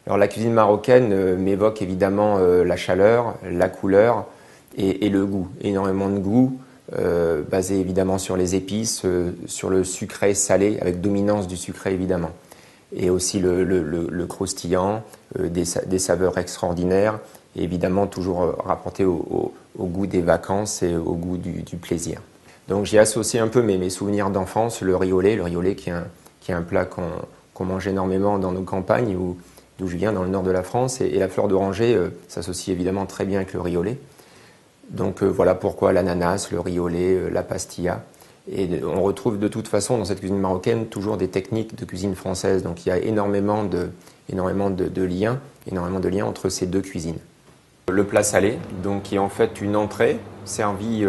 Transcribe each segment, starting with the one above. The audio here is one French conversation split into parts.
Alors la cuisine marocaine m'évoque évidemment la chaleur, la couleur et le goût. Énormément de goût, basé évidemment sur les épices, sur le sucré salé, avec dominance du sucré évidemment. Et aussi le croustillant, des saveurs extraordinaires, et évidemment toujours rapporté au goût des vacances et au goût du plaisir. Donc j'ai associé un peu mes souvenirs d'enfance, le riz au lait qui est un plat qu'on mange énormément dans nos campagnes, d'où je viens, dans le nord de la France, et la fleur d'oranger s'associe évidemment très bien avec le riz au lait. Donc voilà pourquoi l'ananas, le riz au lait, la pastilla. Et on retrouve de toute façon dans cette cuisine marocaine toujours des techniques de cuisine française. Donc il y a énormément de liens entre ces deux cuisines. Le plat salé, donc qui est en fait une entrée servie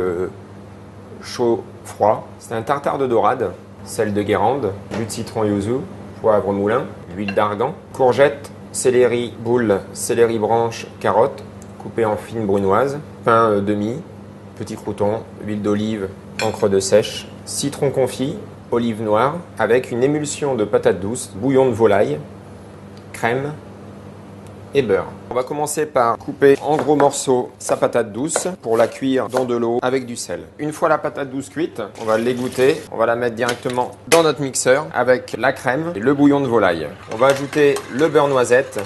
chaud-froid. C'est un tartare de dorade, sel de Guérande, jus de citron yuzu, poivre moulin, huile d'argan, courgettes, céleri boule, céleri branche, carottes, coupées en fines brunoises, pain demi, petits croûtons, huile d'olive, encre de sèche, citron confit, olive noire, avec une émulsion de patates douces, bouillon de volaille, crème et beurre. On va commencer par couper en gros morceaux sa patate douce pour la cuire dans de l'eau avec du sel. Une fois la patate douce cuite, on va l'égoutter, on va la mettre directement dans notre mixeur avec la crème et le bouillon de volaille. On va ajouter le beurre noisette.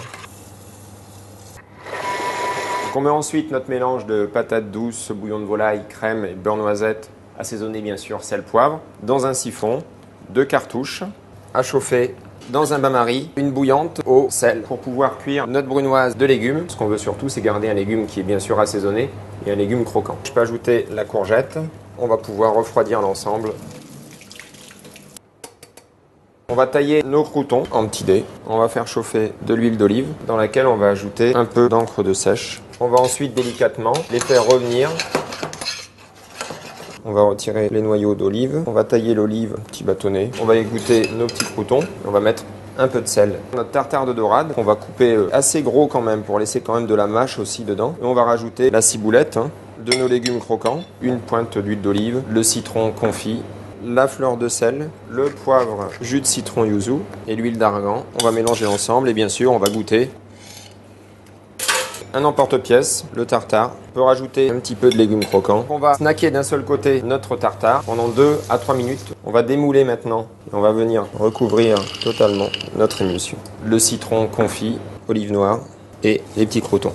Donc on met ensuite notre mélange de patates douces, bouillon de volaille, crème et beurre noisette, assaisonné bien sûr sel, poivre, dans un siphon, 2 cartouches, à chauffer dans un bain-marie, une bouillante au sel pour pouvoir cuire notre brunoise de légumes. Ce qu'on veut surtout, c'est garder un légume qui est bien sûr assaisonné et un légume croquant. Je peux ajouter la courgette. On va pouvoir refroidir l'ensemble. On va tailler nos croûtons en petits dés. On va faire chauffer de l'huile d'olive dans laquelle on va ajouter un peu d'encre de sèche. On va ensuite délicatement les faire revenir. On va retirer les noyaux d'olive. On va tailler l'olive en petits bâtonnets. On va égoutter nos petits croûtons. On va mettre un peu de sel. Notre tartare de dorade, on va couper assez gros quand même pour laisser quand même de la mâche aussi dedans. Et on va rajouter la ciboulette, de nos légumes croquants, une pointe d'huile d'olive, le citron confit, la fleur de sel, le poivre, jus de citron yuzu et l'huile d'argan. On va mélanger ensemble et bien sûr on va goûter. Un emporte-pièce, le tartare. On peut rajouter un petit peu de légumes croquants. On va snacker d'un seul côté notre tartare pendant 2 à 3 minutes. On va démouler maintenant. On va venir recouvrir totalement notre émulsion. Le citron confit, olive noire et les petits croûtons.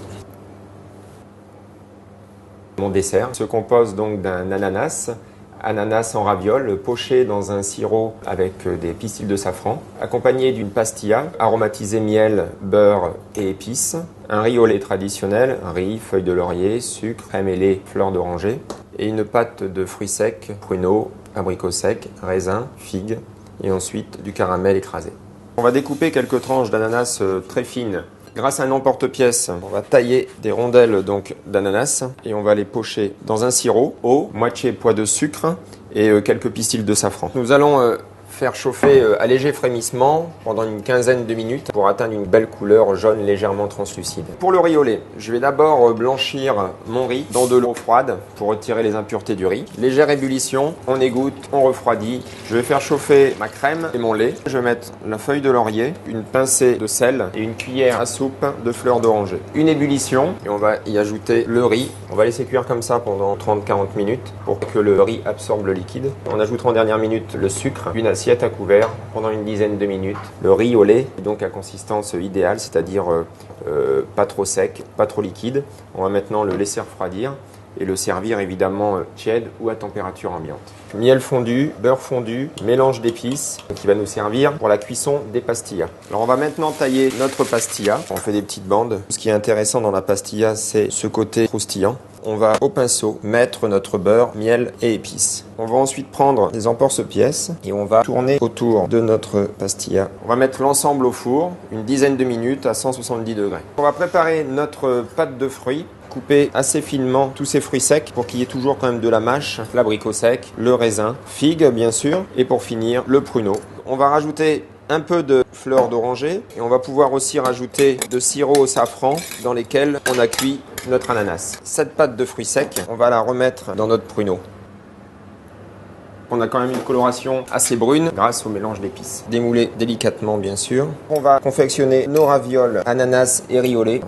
Mon dessert se compose donc d'un ananas en ravioles, poché dans un sirop avec des pistils de safran, accompagné d'une pastilla aromatisée miel, beurre et épices, un riz au lait traditionnel, riz, feuilles de laurier, sucre, crème et lait, fleur d'oranger, et une pâte de fruits secs, pruneaux, abricots secs, raisins, figues, et ensuite du caramel écrasé. On va découper quelques tranches d'ananas très fines. Grâce à un emporte-pièce, on va tailler des rondelles d'ananas et on va les pocher dans un sirop, eau, moitié poids de sucre et quelques pistils de safran. Nous allons faire chauffer à léger frémissement pendant une quinzaine de minutes pour atteindre une belle couleur jaune légèrement translucide. Pour le riz au lait, je vais d'abord blanchir mon riz dans de l'eau froide pour retirer les impuretés du riz. Légère ébullition, on égoutte, on refroidit. Je vais faire chauffer ma crème et mon lait. Je vais mettre la feuille de laurier, une pincée de sel et une cuillère à soupe de fleur d'oranger. Une ébullition et on va y ajouter le riz. On va laisser cuire comme ça pendant 30-40 minutes pour que le riz absorbe le liquide. On ajoutera en dernière minute le sucre, une assiette à couvert pendant une dizaine de minutes. Le riz au lait est donc à consistance idéale, c'est-à-dire pas trop sec, pas trop liquide. On va maintenant le laisser refroidir et le servir évidemment tiède ou à température ambiante. Miel fondu, beurre fondu, mélange d'épices qui va nous servir pour la cuisson des pastillas. Alors on va maintenant tailler notre pastilla. On fait des petites bandes. Ce qui est intéressant dans la pastilla, c'est ce côté croustillant. On va au pinceau mettre notre beurre, miel et épices. On va ensuite prendre des emporte-pièces et on va tourner autour de notre pastilla. On va mettre l'ensemble au four une dizaine de minutes à 170 degrés. On va préparer notre pâte de fruits. Couper assez finement tous ces fruits secs pour qu'il y ait toujours quand même de la mâche, l'abricot sec, le raisin, figue bien sûr, et pour finir le pruneau. On va rajouter un peu de fleur d'oranger et on va pouvoir aussi rajouter de sirop au safran dans lesquels on a cuit notre ananas. Cette pâte de fruits secs, on va la remettre dans notre pruneau. On a quand même une coloration assez brune grâce au mélange d'épices. Démouler délicatement, bien sûr. On va confectionner nos ravioles ananas et riolé.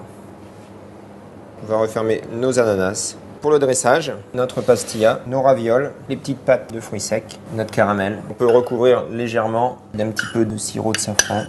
On va refermer nos ananas. Pour le dressage, notre pastilla, nos ravioles, les petites pâtes de fruits secs, notre caramel. On peut recouvrir légèrement d'un petit peu de sirop de safran.